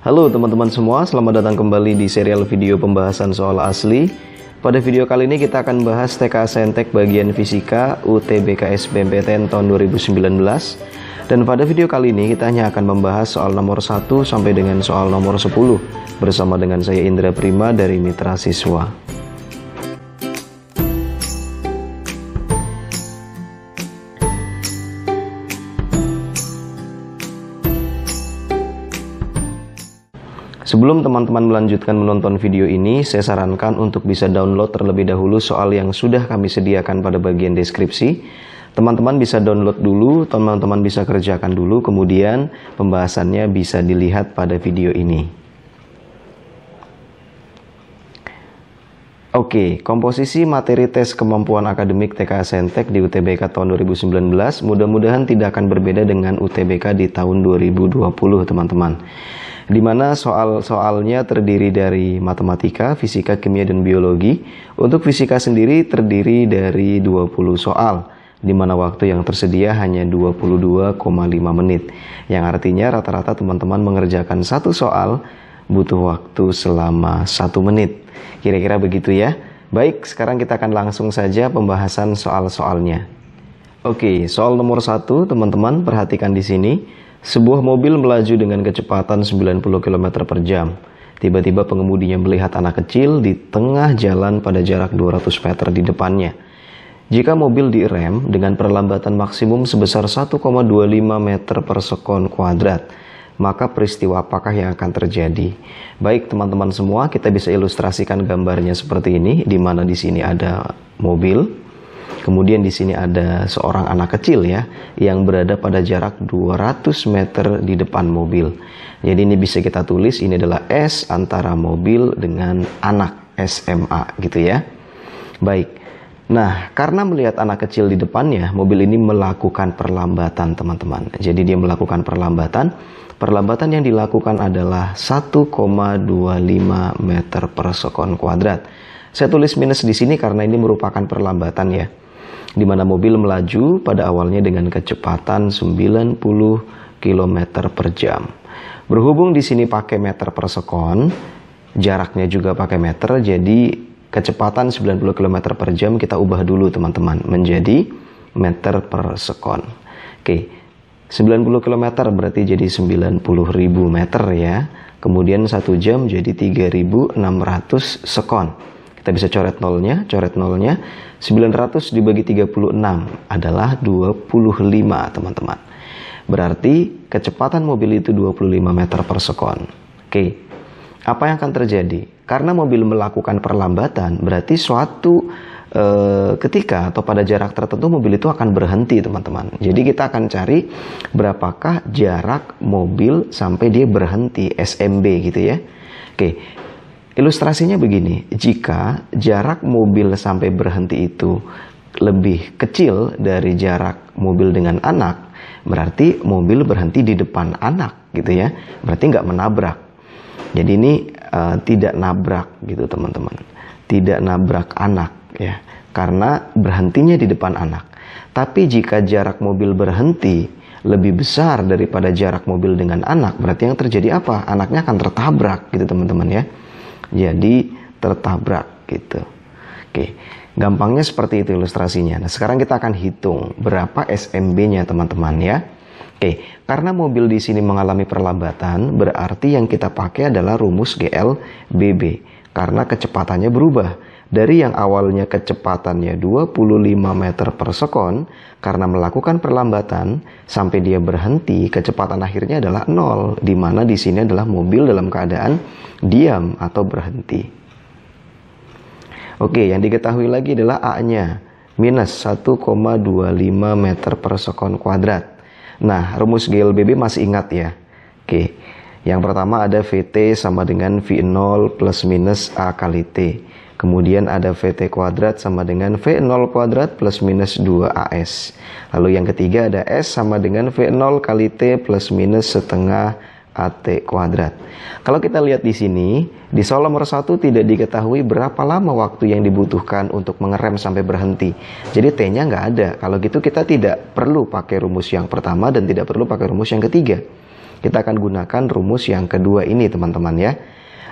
Halo teman-teman semua, selamat datang kembali di serial video pembahasan soal asli. Pada video kali ini kita akan bahas TK Saintek bagian Fisika UTBK SBMPTN tahun 2019. Dan pada video kali ini kita hanya akan membahas soal nomor 1 sampai dengan soal nomor 10 bersama dengan saya Indra Prima dari Mitra Siswa. Sebelum teman-teman melanjutkan menonton video ini, saya sarankan untuk bisa download terlebih dahulu soal yang sudah kami sediakan pada bagian deskripsi. Teman-teman bisa download dulu, teman-teman bisa kerjakan dulu, kemudian pembahasannya bisa dilihat pada video ini. Oke, komposisi materi tes kemampuan akademik TK Saintek di UTBK tahun 2019 mudah-mudahan tidak akan berbeda dengan UTBK di tahun 2020, teman-teman. Di mana soal-soalnya terdiri dari matematika, fisika, kimia, dan biologi. Untuk fisika sendiri terdiri dari 20 soal, di mana waktu yang tersedia hanya 22,5 menit. Yang artinya rata-rata teman-teman mengerjakan satu soal butuh waktu selama 1 menit. Kira-kira begitu ya. Baik, sekarang kita akan langsung saja pembahasan soal-soalnya. Oke, soal nomor 1, teman-teman perhatikan di sini. Sebuah mobil melaju dengan kecepatan 90 km per jam. Tiba-tiba pengemudinya melihat anak kecil di tengah jalan pada jarak 200 meter di depannya. Jika mobil direm dengan perlambatan maksimum sebesar 1,25 meter per sekon kuadrat, maka peristiwa apakah yang akan terjadi? Baik teman-teman semua, kita bisa ilustrasikan gambarnya seperti ini, di mana di sini ada mobil. Kemudian di sini ada seorang anak kecil ya, yang berada pada jarak 200 meter di depan mobil. Jadi ini bisa kita tulis, ini adalah S antara mobil dengan anak, SMA gitu ya. Baik, nah karena melihat anak kecil di depannya, mobil ini melakukan perlambatan teman-teman. Jadi dia melakukan perlambatan. Perlambatan yang dilakukan adalah 1,25 meter per sekon kuadrat. Saya tulis minus di sini karena ini merupakan perlambatan ya, di mana mobil melaju pada awalnya dengan kecepatan 90 km per jam. Berhubung di sini pakai meter per sekon, jaraknya juga pakai meter, jadi kecepatan 90 km per jam kita ubah dulu teman-teman menjadi meter per sekon. Oke, 90 km berarti jadi 90.000 meter ya. Kemudian 1 jam jadi 3.600 sekon. Kita bisa coret nolnya. 900 dibagi 36 adalah 25 teman-teman. Berarti kecepatan mobil itu 25 meter per sekon. Oke, apa yang akan terjadi? Karena mobil melakukan perlambatan, berarti suatu ketika atau pada jarak tertentu mobil itu akan berhenti teman-teman. Jadi kita akan cari berapakah jarak mobil sampai dia berhenti, SMB gitu ya. Oke, ilustrasinya begini, jika jarak mobil sampai berhenti itu lebih kecil dari jarak mobil dengan anak, berarti mobil berhenti di depan anak gitu ya, berarti nggak menabrak. Jadi ini tidak nabrak gitu teman-teman, tidak nabrak anak ya, karena berhentinya di depan anak. Tapi jika jarak mobil berhenti lebih besar daripada jarak mobil dengan anak, berarti yang terjadi apa? Anaknya akan tertabrak gitu teman-teman ya. Jadi tertabrak gitu. Oke, gampangnya seperti itu ilustrasinya. Nah sekarang kita akan hitung berapa SMB-nya teman-teman ya. Oke, karena mobil di sini mengalami perlambatan, berarti yang kita pakai adalah rumus GLBB. Karena kecepatannya berubah. Dari yang awalnya kecepatannya 25 meter per sekon, karena melakukan perlambatan, sampai dia berhenti, kecepatan akhirnya adalah 0. Di mana di sini adalah mobil dalam keadaan diam atau berhenti. Oke, yang diketahui lagi adalah A-nya. Minus 1,25 meter per sekon kuadrat. Nah, rumus GLBB masih ingat ya. Oke, yang pertama ada VT sama dengan V0 plus minus A kali T. Kemudian ada VT kuadrat sama dengan V0 kuadrat plus minus 2AS. Lalu yang ketiga ada S sama dengan V0 kali T plus minus setengah AT kuadrat. Kalau kita lihat di sini, di soal nomor 1 tidak diketahui berapa lama waktu yang dibutuhkan untuk mengerem sampai berhenti. Jadi T-nya nggak ada. Kalau gitu kita tidak perlu pakai rumus yang pertama dan tidak perlu pakai rumus yang ketiga. Kita akan gunakan rumus yang kedua ini teman-teman ya.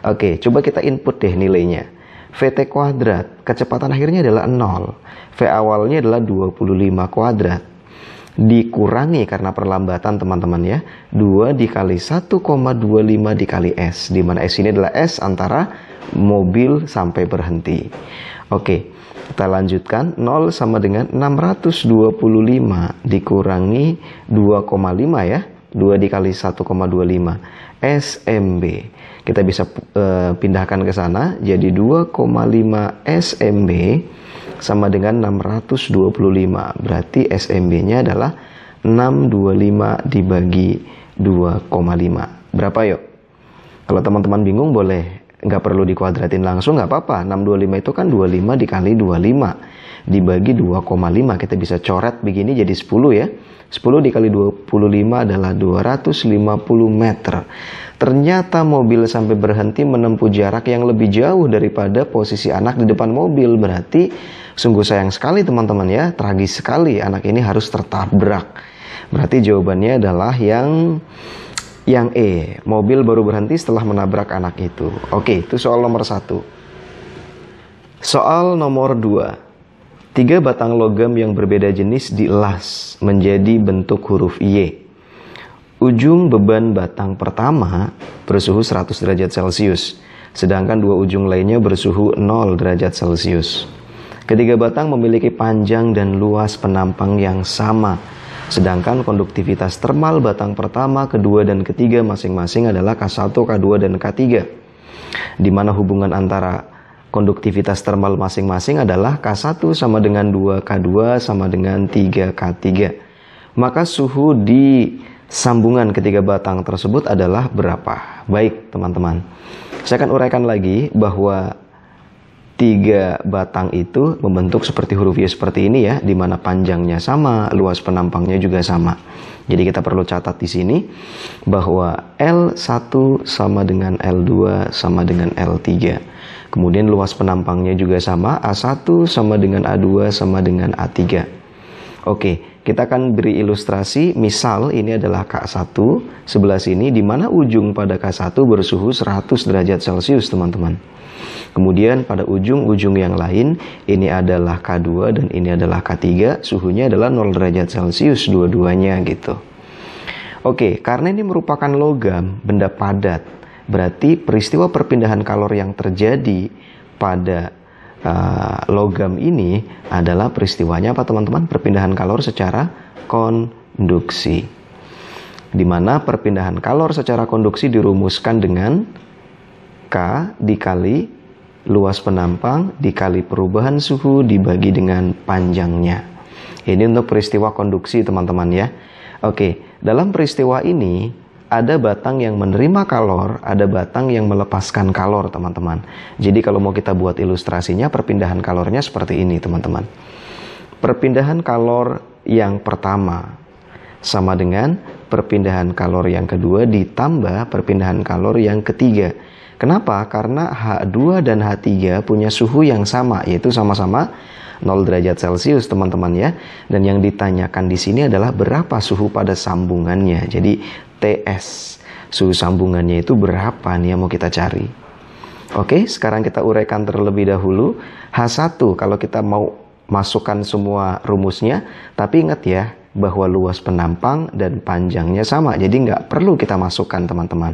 Oke, coba kita input deh nilainya. VT kuadrat, kecepatan akhirnya adalah 0. V awalnya adalah 25 kuadrat. Dikurangi karena perlambatan teman-teman ya. 2 dikali 1,25 dikali S. Dimana S ini adalah S antara mobil sampai berhenti. Oke, kita lanjutkan. 0 sama dengan 625 dikurangi 2,5 ya. 2 dikali 1,25 SMB. Kita bisa pindahkan ke sana. Jadi 2,5 SMB sama dengan 625. Berarti SMB-nya adalah 625 dibagi 2,5. Berapa yuk? Kalau teman-teman bingung boleh nggak perlu dikuadratin langsung, nggak apa-apa. 625 itu kan 25 dikali 25 dibagi 2,5. Kita bisa coret begini jadi 10 ya. 10 dikali 25 adalah 250 meter. Ternyata mobil sampai berhenti menempuh jarak yang lebih jauh daripada posisi anak di depan mobil. Berarti sungguh sayang sekali teman-teman ya. Tragis sekali anak ini harus tertabrak. Berarti jawabannya adalah yang E. Mobil baru berhenti setelah menabrak anak itu. Oke, itu soal nomor 1. Soal nomor 2. 3 batang logam yang berbeda jenis dielas menjadi bentuk huruf Y. Ujung beban batang pertama bersuhu 100 derajat Celcius, sedangkan 2 ujung lainnya bersuhu 0 derajat Celcius. Ketiga batang memiliki panjang dan luas penampang yang sama, sedangkan konduktivitas termal batang pertama, kedua, dan ketiga masing-masing adalah K1, K2, dan K3. Di mana hubungan antara konduktivitas termal masing-masing adalah K1 sama dengan 2K2 sama dengan 3K3. Maka suhu di sambungan ketiga batang tersebut adalah berapa? Baik teman-teman, saya akan uraikan lagi bahwa 3 batang itu membentuk seperti huruf Y seperti ini ya, di mana panjangnya sama, luas penampangnya juga sama. Jadi kita perlu catat di sini bahwa L1 sama dengan L2 sama dengan L3. Kemudian luas penampangnya juga sama, A1 sama dengan A2 sama dengan A3. Oke, kita akan beri ilustrasi. Misal ini adalah K1 sebelah sini, di mana ujung pada K1 bersuhu 100 derajat Celcius teman-teman. Kemudian pada ujung-ujung yang lain, ini adalah K2 dan ini adalah K3, suhunya adalah 0 derajat Celcius dua-duanya gitu. Oke, karena ini merupakan logam, benda padat, berarti peristiwa perpindahan kalor yang terjadi pada logam ini adalah peristiwanya apa teman-teman? Perpindahan kalor secara konduksi. Di mana perpindahan kalor secara konduksi dirumuskan dengan K dikali luas penampang dikali perubahan suhu dibagi dengan panjangnya. Ini untuk peristiwa konduksi teman-teman ya. Oke, dalam peristiwa ini ada batang yang menerima kalor, ada batang yang melepaskan kalor teman-teman. Jadi kalau mau kita buat ilustrasinya, perpindahan kalornya seperti ini teman-teman. Perpindahan kalor yang pertama sama dengan perpindahan kalor yang kedua ditambah perpindahan kalor yang ketiga. Kenapa? Karena H2 dan H3 punya suhu yang sama, yaitu sama-sama 0 derajat Celcius teman-teman ya. Dan yang ditanyakan di sini adalah berapa suhu pada sambungannya. Jadi TS, suhu sambungannya itu berapa nih yang mau kita cari. Oke, sekarang kita uraikan terlebih dahulu. H1 kalau kita mau masukkan semua rumusnya, tapi ingat ya bahwa luas penampang dan panjangnya sama, jadi nggak perlu kita masukkan teman-teman.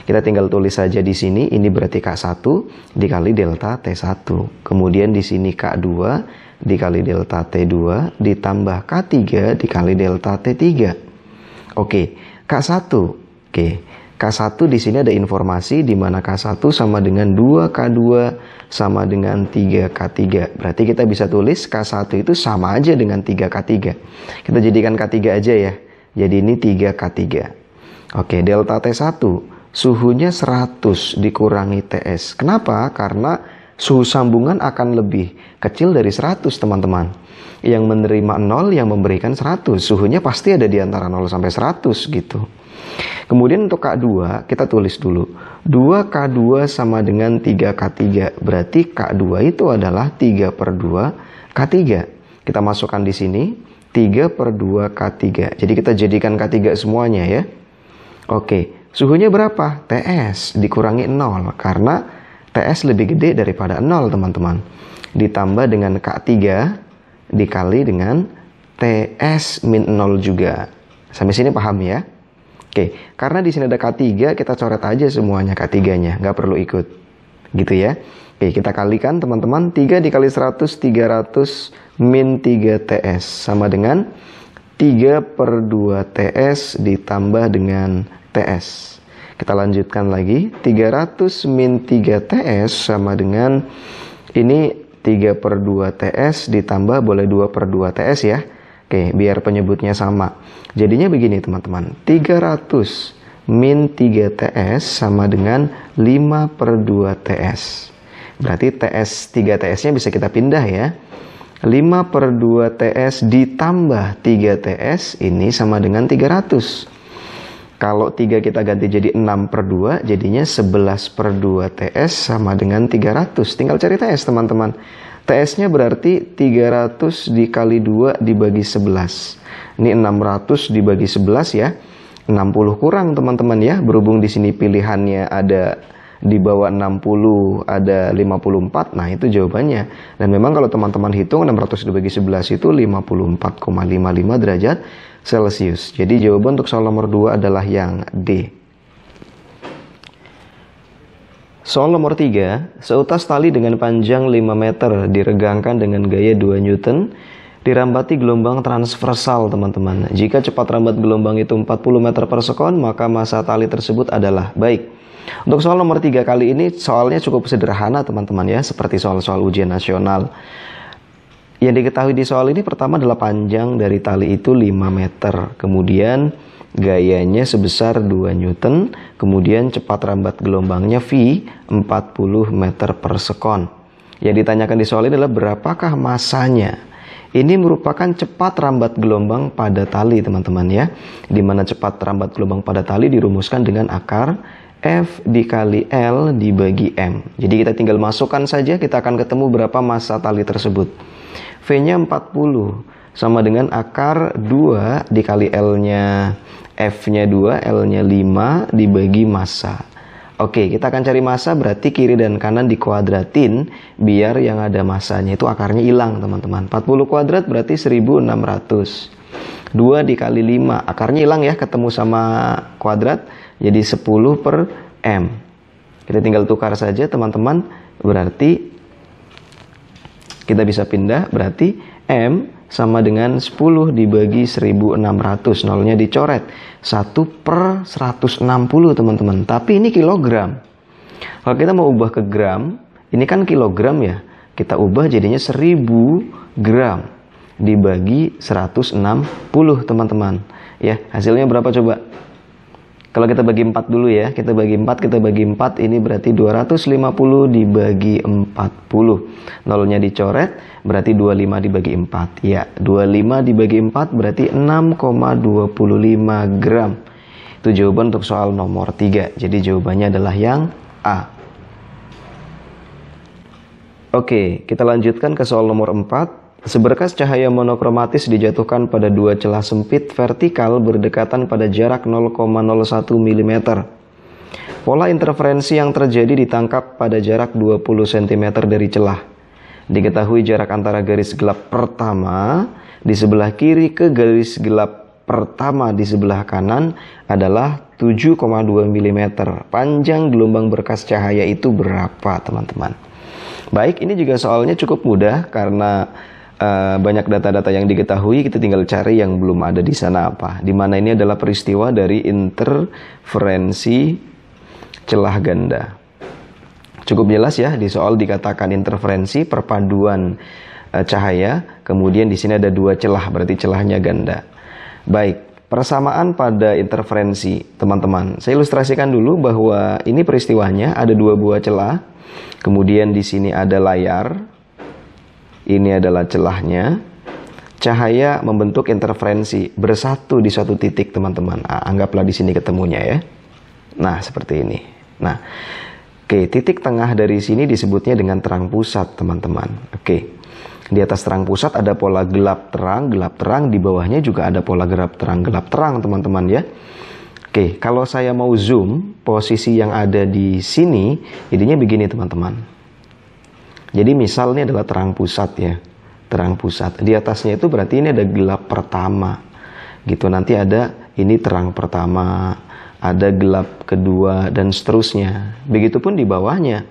Kita tinggal tulis saja di sini, ini berarti K1 dikali delta T1. Kemudian di sini K2 dikali delta T2 ditambah K3 dikali delta T3. Oke, K1. Oke, K1 di sini ada informasi di mana K1 sama dengan 2K2 sama dengan 3K3. Berarti kita bisa tulis K1 itu sama aja dengan 3K3. Kita jadikan K3 aja ya. Jadi ini 3K3. Oke, delta T1 suhunya 100 dikurangi TS. Kenapa? Karena suhu sambungan akan lebih kecil dari 100 teman-teman. Yang menerima 0, yang memberikan 100. Suhunya pasti ada di antara 0 sampai 100 gitu. Kemudian untuk K2 kita tulis dulu 2K2 sama dengan 3K3. Berarti K2 itu adalah 3/2K3. Kita masukkan di sini 3/2K3. Jadi kita jadikan K3 semuanya ya. Oke, suhunya berapa? TS dikurangi 0 karena TS lebih gede daripada 0 teman-teman. Ditambah dengan K3 dikali dengan TS min 0 juga. Sampai sini paham ya? Oke, karena di sini ada K3, kita coret aja semuanya K3-nya, nggak perlu ikut. Gitu ya. Oke, kita kalikan teman-teman, 3 dikali 100, 300 min 3 TS. Sama dengan 3/2 TS ditambah dengan TS. Kita lanjutkan lagi, 300 min 3 TS sama dengan ini 3/2 TS ditambah boleh 2/2 TS ya. Oke, biar penyebutnya sama. Jadinya begini teman-teman, 300 min 3 TS sama dengan 5/2 TS. Berarti TS 3 TS-nya bisa kita pindah ya. 5/2 TS ditambah 3 TS ini sama dengan 300. Kalau 3 kita ganti jadi 6/2, jadinya 11/2 TS sama dengan 300. Tinggal cari TS teman-teman. TS-nya berarti 300 dikali 2 dibagi 11. Ini 600 dibagi 11 ya. 60 kurang teman-teman ya. Berhubung di sini pilihannya ada di bawah 60, ada 54. Nah, itu jawabannya. Dan memang kalau teman-teman hitung 600 dibagi 11 itu 54,55 derajat Celcius. Jadi jawaban untuk soal nomor 2 adalah yang D. Soal nomor 3, seutas tali dengan panjang 5 meter diregangkan dengan gaya 2 Newton, dirambati gelombang transversal teman-teman. Jika cepat rambat gelombang itu 40 meter per sekon, maka massa tali tersebut adalah. Baik, untuk soal nomor 3 kali ini soalnya cukup sederhana teman-teman ya, seperti soal-soal ujian nasional. Yang diketahui di soal ini pertama adalah panjang dari tali itu 5 meter, kemudian gayanya sebesar 2 Newton, kemudian cepat rambat gelombangnya V 40 meter per sekon. Yang ditanyakan di soal ini adalah berapakah massanya. Ini merupakan cepat rambat gelombang pada tali teman-teman ya, dimana cepat rambat gelombang pada tali dirumuskan dengan akar F dikali L dibagi M. Jadi kita tinggal masukkan saja, kita akan ketemu berapa massa tali tersebut. V-nya 40 sama dengan akar 2 dikali L-nya, F-nya 2, L-nya 5 dibagi massa. Oke, kita akan cari massa, berarti kiri dan kanan dikuadratin biar yang ada massanya itu akarnya hilang teman-teman. 40 kuadrat berarti 1600. 2 dikali 5, akarnya hilang ya, ketemu sama kuadrat, jadi 10 per M. Kita tinggal tukar saja teman-teman, berarti kita bisa pindah, berarti M sama dengan 10 dibagi 1600, nolnya dicoret. 1 per 160 teman-teman, tapi ini kilogram. Kalau kita mau ubah ke gram, ini kan kilogram ya, kita ubah jadinya 1000 gram dibagi 160 teman-teman. Ya, hasilnya berapa coba? Kalau kita bagi 4 dulu ya, kita bagi 4, ini berarti 250 dibagi 40. Nolnya dicoret, berarti 25 dibagi 4. Ya, 25 dibagi 4 berarti 6,25 gram. Itu jawaban untuk soal nomor 3. Jadi jawabannya adalah yang A. Oke, kita lanjutkan ke soal nomor 4. Seberkas cahaya monokromatis dijatuhkan pada 2 celah sempit vertikal berdekatan pada jarak 0,01 mm. Pola interferensi yang terjadi ditangkap pada jarak 20 cm dari celah. Diketahui jarak antara garis gelap pertama di sebelah kiri ke garis gelap pertama di sebelah kanan adalah 7,2 mm. Panjang gelombang berkas cahaya itu berapa teman-teman? Baik, ini juga soalnya cukup mudah karena banyak data-data yang diketahui, kita tinggal cari yang belum ada di sana apa. Dimana ini adalah peristiwa dari interferensi celah ganda. Cukup jelas ya, di soal dikatakan interferensi perpaduan cahaya, kemudian di sini ada 2 celah, berarti celahnya ganda. Baik, persamaan pada interferensi teman-teman. Saya ilustrasikan dulu bahwa ini peristiwanya ada 2 buah celah, kemudian di sini ada layar. Ini adalah celahnya. Cahaya membentuk interferensi bersatu di suatu titik teman-teman. Anggaplah di sini ketemunya ya. Nah, seperti ini. Nah, oke, titik tengah dari sini disebutnya dengan terang pusat teman-teman. Oke, di atas terang pusat ada pola gelap terang. Di bawahnya juga ada pola gelap terang teman-teman ya. Oke, kalau saya mau zoom posisi yang ada di sini, jadinya begini teman-teman. Jadi misal ini adalah terang pusat ya, terang pusat. Di atasnya itu berarti ini ada gelap pertama, gitu. Nanti ada ini terang pertama, ada gelap kedua dan seterusnya. Begitupun di bawahnya.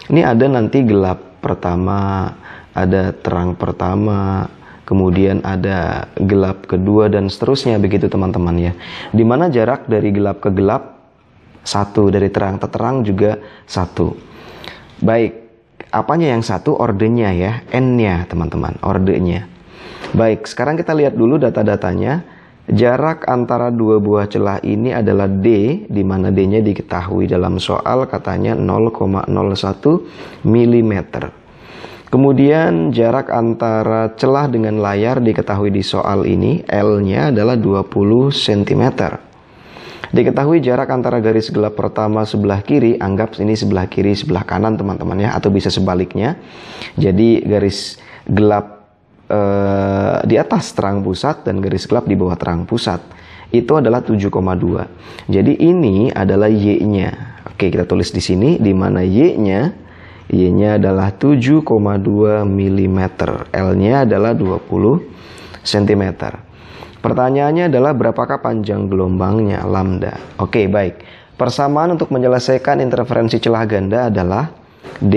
Ini ada nanti gelap pertama, ada terang pertama, kemudian ada gelap kedua dan seterusnya, begitu teman-teman ya. Dimana jarak dari gelap ke gelap 1, dari terang ke terang juga 1. Baik. Apanya yang 1? Ordenya ya, N-nya teman-teman, ordenya. Baik, sekarang kita lihat dulu data-datanya. Jarak antara dua buah celah ini adalah D, di mana D-nya diketahui dalam soal katanya 0,01 mm. Kemudian jarak antara celah dengan layar diketahui di soal ini, L-nya adalah 20 cm. Diketahui jarak antara garis gelap pertama sebelah kiri, anggap ini sebelah kiri sebelah kanan teman-teman ya, atau bisa sebaliknya. Jadi garis gelap di atas terang pusat dan garis gelap di bawah terang pusat itu adalah 7,2. Jadi ini adalah Y-nya. Oke, kita tulis di sini di mana Y-nya adalah 7,2 mm, L-nya adalah 20 cm. Pertanyaannya adalah berapakah panjang gelombangnya, lambda. Oke, baik. Persamaan untuk menyelesaikan interferensi celah ganda adalah D,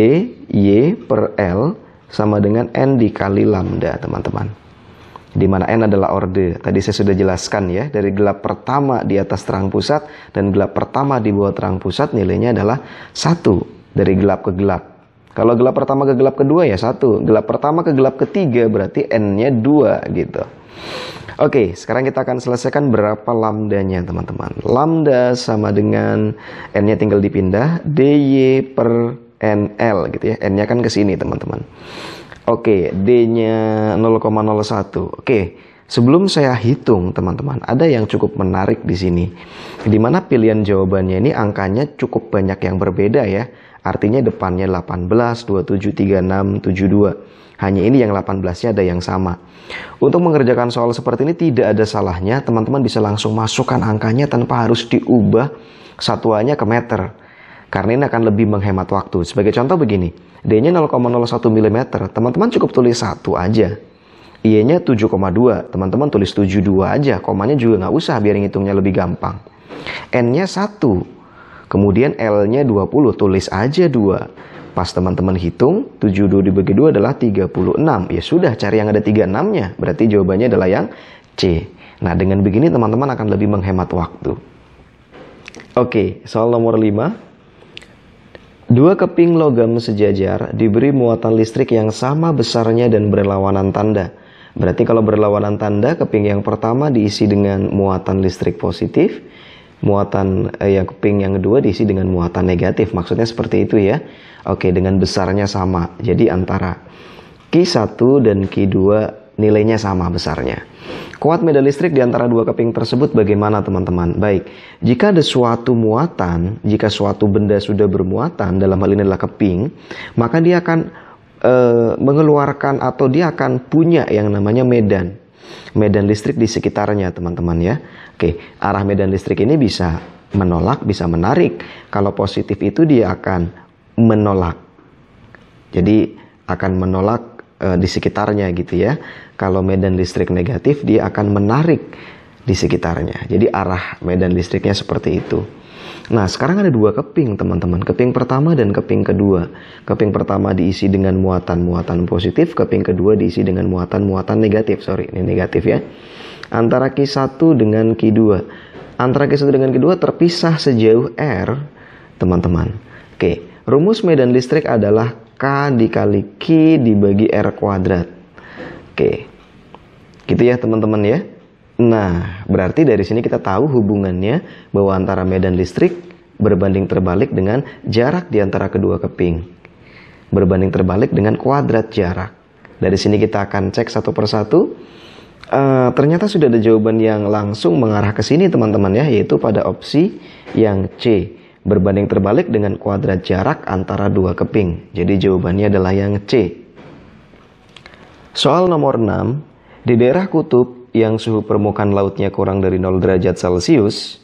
Y per L sama dengan N dikali lambda, teman-teman. Di mana N adalah orde. Tadi saya sudah jelaskan ya, dari gelap pertama di atas terang pusat dan gelap pertama di bawah terang pusat nilainya adalah 1 dari gelap ke gelap. Kalau gelap pertama ke gelap kedua ya 1. Gelap pertama ke gelap ketiga berarti N-nya 2 gitu. Oke, sekarang kita akan selesaikan berapa lambdanya teman-teman. Lambda sama dengan N-nya tinggal dipindah, DY per NL gitu ya. N-nya kan ke sini teman-teman. Oke, D-nya 0,01. Oke, sebelum saya hitung teman-teman, ada yang cukup menarik di sini. Dimana pilihan jawabannya ini angkanya cukup banyak yang berbeda ya. Artinya depannya 18, 27, 36, 72. Hanya ini yang 18-nya ada yang sama. Untuk mengerjakan soal seperti ini tidak ada salahnya teman-teman bisa langsung masukkan angkanya tanpa harus diubah satuannya ke meter. Karena ini akan lebih menghemat waktu. Sebagai contoh begini, D-nya 0,01 mm, teman-teman cukup tulis 1 aja. Y-nya 7,2, teman-teman tulis 72 aja. Komanya juga nggak usah biar ngitungnya lebih gampang. N-nya 1, kemudian L-nya 20, tulis aja 2. Pas teman-teman hitung, 72 dibagi 2 adalah 36. Ya sudah, cari yang ada 36-nya. Berarti jawabannya adalah yang C. Nah, dengan begini teman-teman akan lebih menghemat waktu. Oke, soal nomor 5. Dua keping logam sejajar diberi muatan listrik yang sama besarnya dan berlawanan tanda. Berarti kalau berlawanan tanda, keping yang pertama diisi dengan muatan listrik positif, muatan yang keping yang kedua diisi dengan muatan negatif. Maksudnya seperti itu ya. Oke, dengan besarnya sama. Jadi antara Q1 dan Q2 nilainya sama besarnya. Kuat medan listrik di antara dua keping tersebut bagaimana teman-teman? Baik, jika ada suatu muatan, jika suatu benda sudah bermuatan, dalam hal ini adalah keping, maka dia akan mengeluarkan atau dia akan punya yang namanya medan listrik di sekitarnya teman-teman ya. Oke, arah medan listrik ini bisa menolak, bisa menarik. Kalau positif itu dia akan menolak. Jadi akan menolak di sekitarnya gitu ya. Kalau medan listrik negatif dia akan menarik di sekitarnya. Jadi arah medan listriknya seperti itu. Nah, sekarang ada dua keping teman-teman. Keping pertama dan keping kedua. Keping pertama diisi dengan muatan-muatan positif. Keping kedua diisi dengan muatan-muatan negatif. Sorry, ini negatif ya. Antara Q1 dengan Q2. Antara Q1 dengan Q2 terpisah sejauh R teman-teman. Oke, rumus medan listrik adalah K dikali Q dibagi R kuadrat. Oke, gitu ya teman-teman ya. Nah, berarti dari sini kita tahu hubungannya bahwa antara medan listrik berbanding terbalik dengan jarak di antara kedua keping. Berbanding terbalik dengan kuadrat jarak. Dari sini kita akan cek satu persatu. Ternyata sudah ada jawaban yang langsung mengarah ke sini teman-teman ya, yaitu pada opsi yang C. Berbanding terbalik dengan kuadrat jarak antara dua keping. Jadi jawabannya adalah yang C. Soal nomor 6. Di daerah kutub yang suhu permukaan lautnya kurang dari 0 derajat Celcius,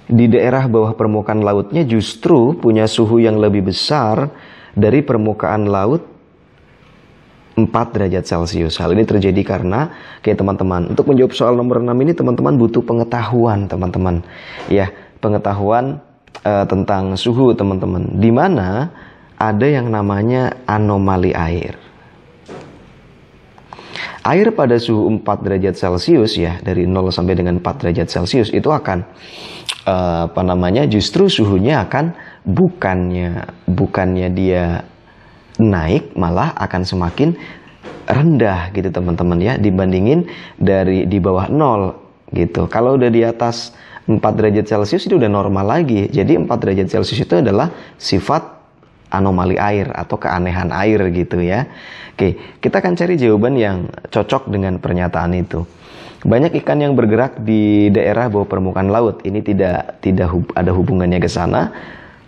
di daerah bawah permukaan lautnya justru punya suhu yang lebih besar dari permukaan laut 4 derajat Celcius. Hal ini terjadi karena, kayak teman-teman, untuk menjawab soal nomor 6 ini teman-teman butuh pengetahuan, teman-teman. Ya, pengetahuan tentang suhu, teman-teman. Di mana ada yang namanya anomali air. Air pada suhu 4 derajat Celcius ya, dari 0 sampai dengan 4 derajat Celcius itu akan justru suhunya akan bukannya dia naik, malah akan semakin rendah gitu teman-teman ya, dibandingin dari di bawah 0 gitu. Kalau udah di atas 4 derajat Celcius itu udah normal lagi. Jadi 4 derajat Celcius itu adalah sifat anomali air atau keanehan air gitu ya. Oke, kita akan cari jawaban yang cocok dengan pernyataan itu. Banyak ikan yang bergerak di daerah bawah permukaan laut. Ini tidak ada hubungannya ke sana.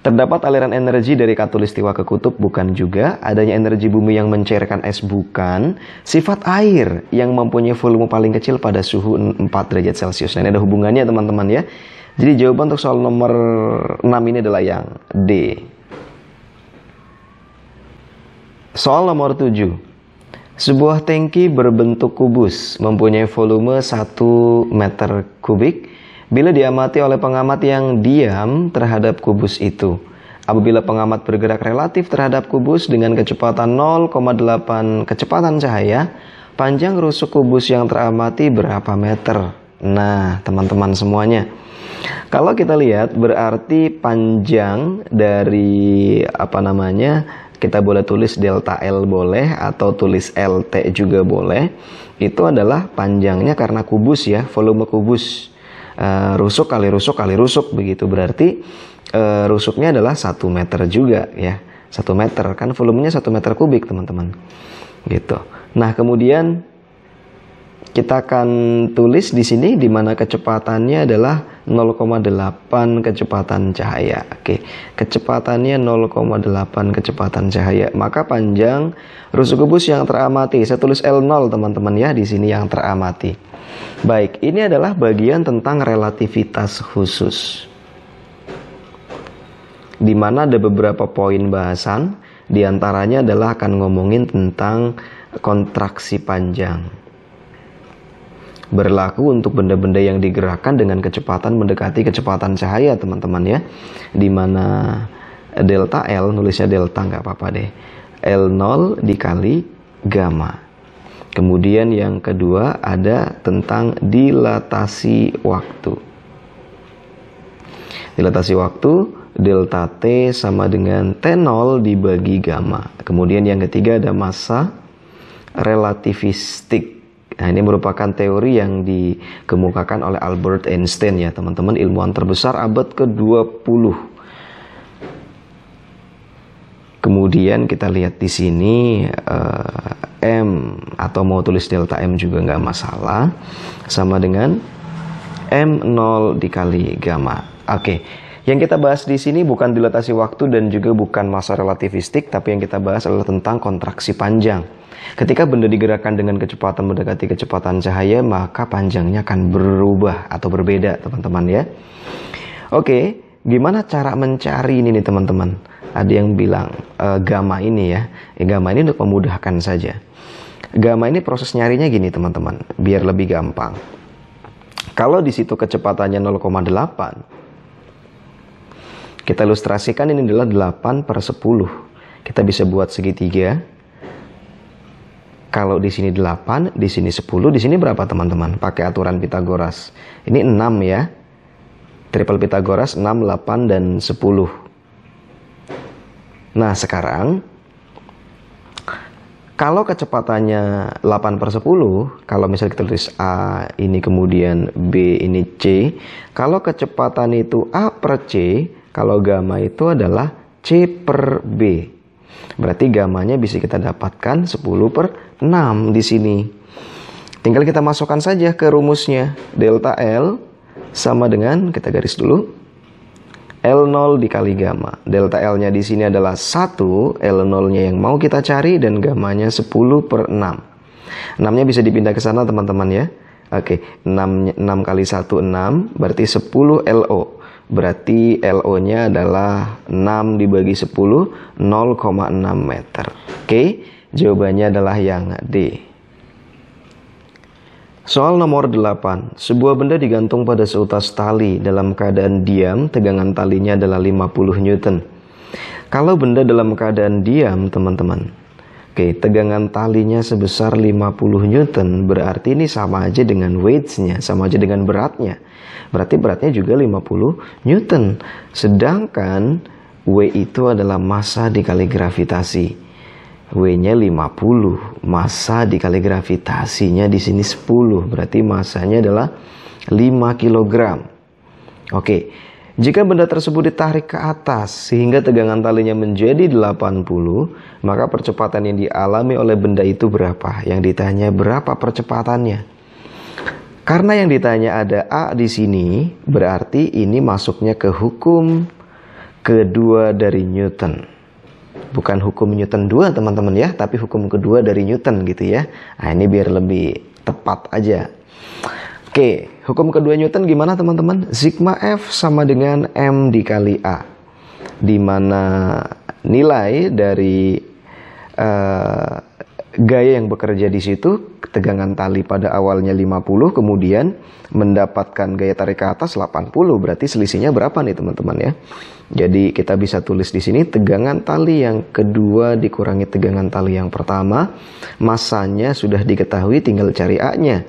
Terdapat aliran energi dari khatulistiwa ke kutub, bukan juga. Adanya energi bumi yang mencairkan es, bukan. Sifat air yang mempunyai volume paling kecil pada suhu 4 derajat Celcius. Nah, ini ada hubungannya teman-teman ya. Jadi jawaban untuk soal nomor 6 ini adalah yang D. Soal nomor 7. Sebuah tangki berbentuk kubus mempunyai volume 1 meter kubik bila diamati oleh pengamat yang diam terhadap kubus itu. Apabila pengamat bergerak relatif terhadap kubus dengan kecepatan 0,8 kecepatan cahaya, panjang rusuk kubus yang teramati berapa meter? Nah, teman-teman semuanya, kalau kita lihat berarti panjang dari kita boleh tulis delta L boleh, atau tulis LT juga boleh. Itu adalah panjangnya karena kubus ya, volume kubus. Rusuk kali rusuk kali rusuk begitu, berarti rusuknya adalah 1 meter juga ya, 1 meter kan volumenya 1 meter kubik teman-teman gitu. Nah, kemudian kita akan tulis di sini di mana kecepatannya adalah 0,8 kecepatan cahaya. Oke, kecepatannya 0,8 kecepatan cahaya, maka panjang rusuk kubus yang teramati, saya tulis L0 teman-teman ya, di sini yang teramati. Baik, ini adalah bagian tentang relativitas khusus, di mana ada beberapa poin bahasan. Di antaranya adalah akan ngomongin tentang kontraksi panjang. Berlaku untuk benda-benda yang digerakkan dengan kecepatan mendekati kecepatan cahaya, teman-teman ya. Di mana delta L, nulisnya delta nggak apa-apa deh. L0 dikali gamma. Kemudian yang kedua ada tentang dilatasi waktu. Dilatasi waktu, delta T sama dengan T0 dibagi gamma. Kemudian yang ketiga ada massa relativistik. Nah, ini merupakan teori yang dikemukakan oleh Albert Einstein ya teman-teman, ilmuwan terbesar abad ke-20. Kemudian kita lihat di sini M, atau mau tulis delta M juga nggak masalah, sama dengan M0 dikali gamma. Oke, yang kita bahas di sini bukan dilatasi waktu dan juga bukan massa relativistik, tapi yang kita bahas adalah tentang kontraksi panjang. Ketika benda digerakkan dengan kecepatan mendekati kecepatan cahaya, maka panjangnya akan berubah atau berbeda teman-teman ya. Oke, gimana cara mencari ini nih teman-teman? Ada yang bilang gamma ini ya, gamma ini untuk memudahkan saja. Gamma ini proses nyarinya gini teman-teman, biar lebih gampang. Kalau di situ kecepatannya 0,8, kita ilustrasikan ini adalah 8/10. Kita bisa buat segitiga. Kalau di sini 8, di sini 10, di sini berapa teman-teman? Pakai aturan Pitagoras. Ini 6 ya. Triple Pitagoras 6, 8, dan 10. Nah, sekarang kalau kecepatannya 8/10, kalau misalnya kita tulis A ini kemudian B ini C, kalau kecepatan itu A/C, kalau gamma itu adalah C/B. Berarti gammanya bisa kita dapatkan 10/6 di sini. Tinggal kita masukkan saja ke rumusnya. Delta L sama dengan, kita garis dulu, L0 dikali gamma. Delta L-nya di sini adalah 1, L0-nya yang mau kita cari, dan gammanya 10/6. 6-nya bisa dipindah ke sana teman-teman ya. Oke, 6 kali 1, 6, berarti 10 LO. Berarti LO-nya adalah 6 dibagi 10, 0,6 meter. Oke, jawabannya adalah yang D. Soal nomor 8. Sebuah benda digantung pada seutas tali. Dalam keadaan diam, tegangan talinya adalah 50 Newton. Kalau benda dalam keadaan diam, teman-teman, oke, tegangan talinya sebesar 50 Newton, berarti ini sama aja dengan weights-nya, sama aja dengan beratnya. Berarti beratnya juga 50 Newton. Sedangkan W itu adalah massa dikali gravitasi. W-nya 50, massa dikali gravitasinya di sini 10, berarti massanya adalah 5 kg. Oke, jika benda tersebut ditarik ke atas sehingga tegangan talinya menjadi 80, maka percepatan yang dialami oleh benda itu berapa? Yang ditanya berapa percepatannya? Karena yang ditanya ada A di sini, berarti ini masuknya ke hukum kedua dari Newton. Bukan hukum Newton 2 teman-teman ya, tapi hukum kedua dari Newton gitu ya. Nah, ini biar lebih tepat aja. Oke, hukum kedua Newton gimana teman-teman? Sigma F sama dengan M dikali A. Dimana nilai dari gaya yang bekerja di situ, tegangan tali pada awalnya 50, kemudian mendapatkan gaya tarik ke atas 80, berarti selisihnya berapa nih teman-teman ya? Jadi kita bisa tulis di sini tegangan tali yang kedua dikurangi tegangan tali yang pertama, massanya sudah diketahui, tinggal cari A-nya.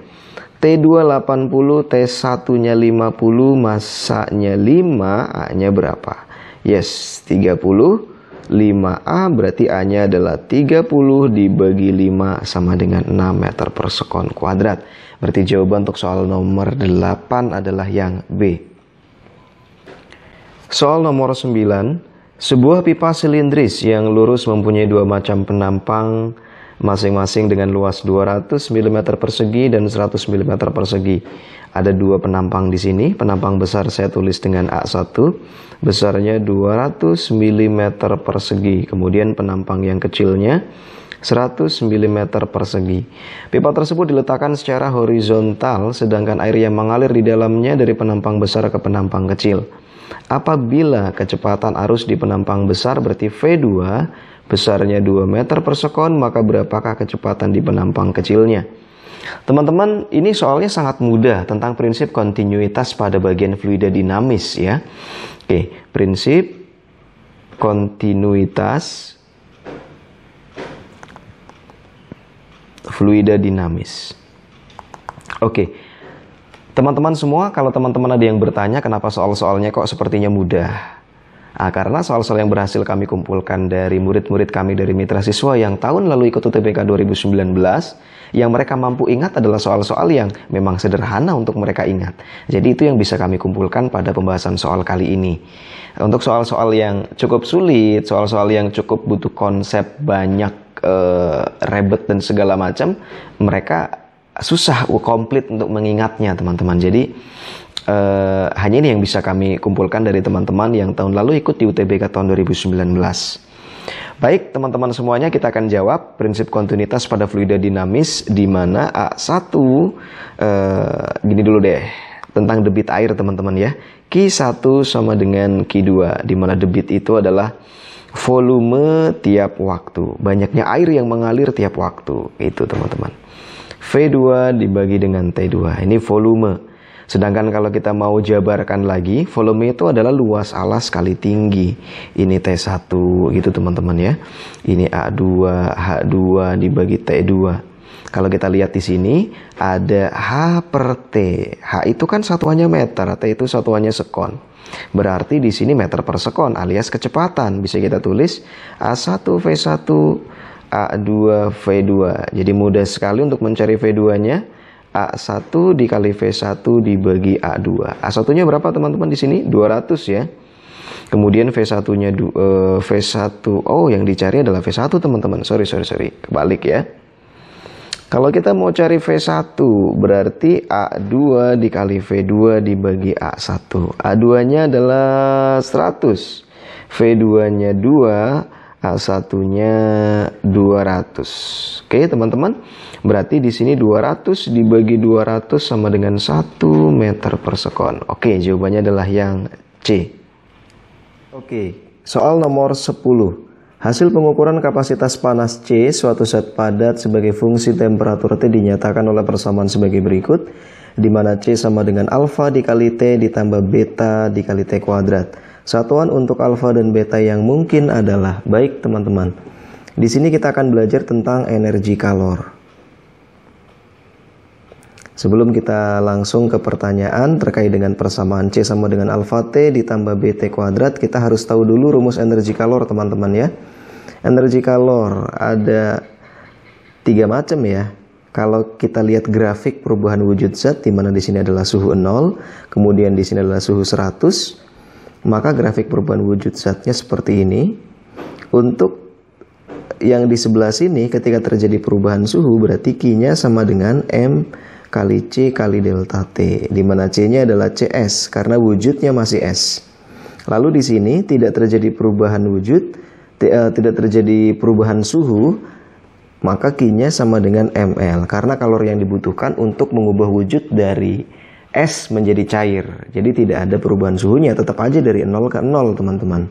T2 80, T1-nya 50, massanya 5, A-nya berapa? Yes, 30. 5A berarti A-nya adalah 30 dibagi 5 sama dengan 6 meter per sekon kuadrat. Berarti jawaban untuk soal nomor 8 adalah yang B. Soal nomor 9. Sebuah pipa silindris yang lurus mempunyai dua macam penampang masing-masing dengan luas 200 mm persegi dan 100 mm persegi. Ada dua penampang di sini. Penampang besar saya tulis dengan A1, besarnya 200 mm persegi. Kemudian penampang yang kecilnya 100 mm persegi. Pipa tersebut diletakkan secara horizontal, sedangkan air yang mengalir di dalamnya dari penampang besar ke penampang kecil. Apabila kecepatan arus di penampang besar berarti V2 besarnya 2 meter per sekon, maka berapakah kecepatan di penampang kecilnya? Teman-teman, ini soalnya sangat mudah tentang prinsip kontinuitas pada bagian fluida dinamis ya. Oke, prinsip kontinuitas fluida dinamis. Oke, teman-teman semua, kalau teman-teman ada yang bertanya kenapa soal-soalnya kok sepertinya mudah? Karena soal-soal yang berhasil kami kumpulkan dari murid-murid kami dari mitra siswa yang tahun lalu ikut UTBK 2019, yang mereka mampu ingat adalah soal-soal yang memang sederhana untuk mereka ingat. Jadi itu yang bisa kami kumpulkan pada pembahasan soal kali ini. Untuk soal-soal yang cukup sulit, soal-soal yang cukup butuh konsep banyak, rebet dan segala macam, mereka susah komplit untuk mengingatnya teman-teman. Jadi hanya ini yang bisa kami kumpulkan dari teman-teman yang tahun lalu ikut di UTBK tahun 2019. Baik teman-teman semuanya, kita akan jawab prinsip kontinuitas pada fluida dinamis, di mana A1 gini dulu deh, tentang debit air teman-teman ya. Q1 sama dengan Q2, di mana debit itu adalah volume tiap waktu, banyaknya air yang mengalir tiap waktu, itu teman-teman. V2 dibagi dengan T2, ini volume. Sedangkan kalau kita mau jabarkan lagi, volume itu adalah luas alas kali tinggi. Ini T1 gitu teman-teman ya. Ini A2, H2 dibagi T2. Kalau kita lihat di sini ada H per T. H itu kan satuannya meter, T itu satuannya sekon. Berarti di sini meter per sekon alias kecepatan. Bisa kita tulis A1 V1 A2 V2. Jadi mudah sekali untuk mencari V2-nya. A1 dikali V1 dibagi A2. A1-nya berapa teman-teman di sini? 200 ya. Kemudian V1-nya V1. Oh, yang dicari adalah V1 teman-teman. Sorry. Kebalik ya. Kalau kita mau cari V1 berarti A2 dikali V2 dibagi A1. A2-nya adalah 100. V2-nya 2. A1-nya 200. Oke, teman-teman. Berarti di sini 200 dibagi 200 sama dengan 1 meter per sekon. Oke, jawabannya adalah yang C. C. Oke, soal nomor 10. Hasil pengukuran kapasitas panas C suatu zat padat sebagai fungsi temperatur T dinyatakan oleh persamaan sebagai berikut, di mana C sama dengan alfa dikali T ditambah beta dikali T kuadrat. Satuan untuk alfa dan beta yang mungkin adalah, baik teman-teman, di sini kita akan belajar tentang energi kalor. Sebelum kita langsung ke pertanyaan terkait dengan persamaan C sama dengan alfa T ditambah BT kuadrat, kita harus tahu dulu rumus energi kalor teman-teman ya. Energi kalor ada 3 macam ya. Kalau kita lihat grafik perubahan wujud zat, di mana di sini adalah suhu 0, kemudian di sini adalah suhu 100, maka grafik perubahan wujud zatnya seperti ini. Untuk yang di sebelah sini, ketika terjadi perubahan suhu, berarti Q-nya sama dengan M kali C kali delta T, di mana C-nya adalah CS karena wujudnya masih S. Lalu di sini tidak terjadi perubahan wujud, tidak terjadi perubahan suhu, maka Q-nya sama dengan ml karena kalori yang dibutuhkan untuk mengubah wujud dari S menjadi cair. Jadi tidak ada perubahan suhunya, tetap aja dari 0 ke 0 teman-teman.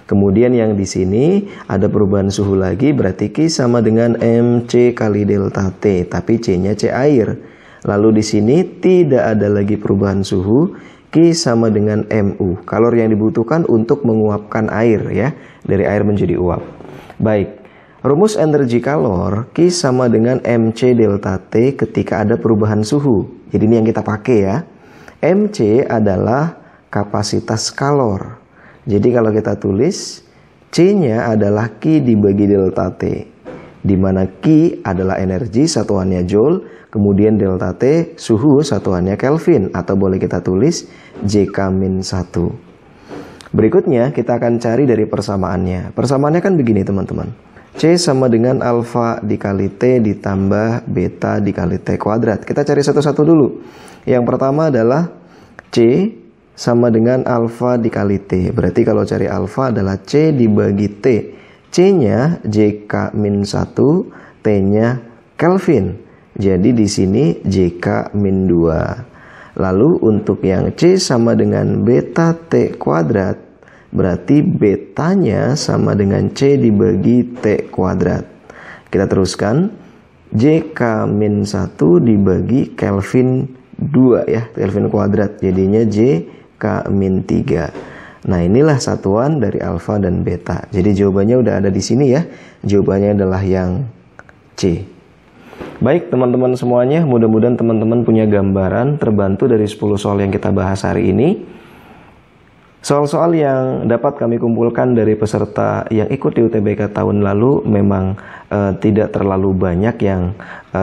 Kemudian yang di sini ada perubahan suhu lagi, berarti Q sama dengan mc kali delta T, tapi C-nya C air. Lalu di sini tidak ada lagi perubahan suhu, Q sama dengan MU, kalori yang dibutuhkan untuk menguapkan air ya, dari air menjadi uap. Baik, rumus energi kalor Q sama dengan MC delta T ketika ada perubahan suhu. Jadi ini yang kita pakai ya. MC adalah kapasitas kalor. Jadi kalau kita tulis, C-nya adalah Q dibagi delta T, di mana Q adalah energi, satuannya joule, kemudian delta T suhu, satuannya Kelvin, atau boleh kita tulis JK-1. Berikutnya kita akan cari dari persamaannya. Persamaannya kan begini teman-teman. C sama dengan alfa dikali T ditambah beta dikali T kuadrat. Kita cari satu-satu dulu. Yang pertama adalah C sama dengan alfa dikali T. Berarti kalau cari alfa adalah C dibagi T. C-nya JK-1, T-nya Kelvin. Jadi di sini JK-2. Lalu untuk yang C sama dengan beta T kuadrat, berarti betanya sama dengan C dibagi T kuadrat. Kita teruskan, JK-1 dibagi Kelvin 2 ya, Kelvin kuadrat, jadinya JK-3. Nah inilah satuan dari alfa dan beta. Jadi jawabannya udah ada di sini ya. Jawabannya adalah yang C. Baik teman-teman semuanya, mudah-mudahan teman-teman punya gambaran terbantu dari 10 soal yang kita bahas hari ini. Soal-soal yang dapat kami kumpulkan dari peserta yang ikut di UTBK tahun lalu memang tidak terlalu banyak yang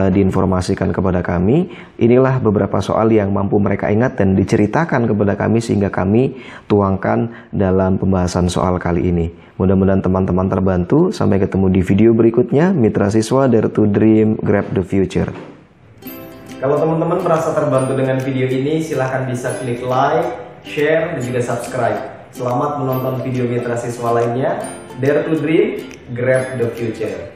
diinformasikan kepada kami. Inilah beberapa soal yang mampu mereka ingat dan diceritakan kepada kami sehingga kami tuangkan dalam pembahasan soal kali ini. Mudah-mudahan teman-teman terbantu. Sampai ketemu di video berikutnya. Mitra siswa, Dare to Dream, Grab the Future. Kalau teman-teman merasa terbantu dengan video ini, silahkan bisa klik like, share, dan juga subscribe. Selamat menonton video mitra siswa lainnya. Dare to Dream, Grab the Future.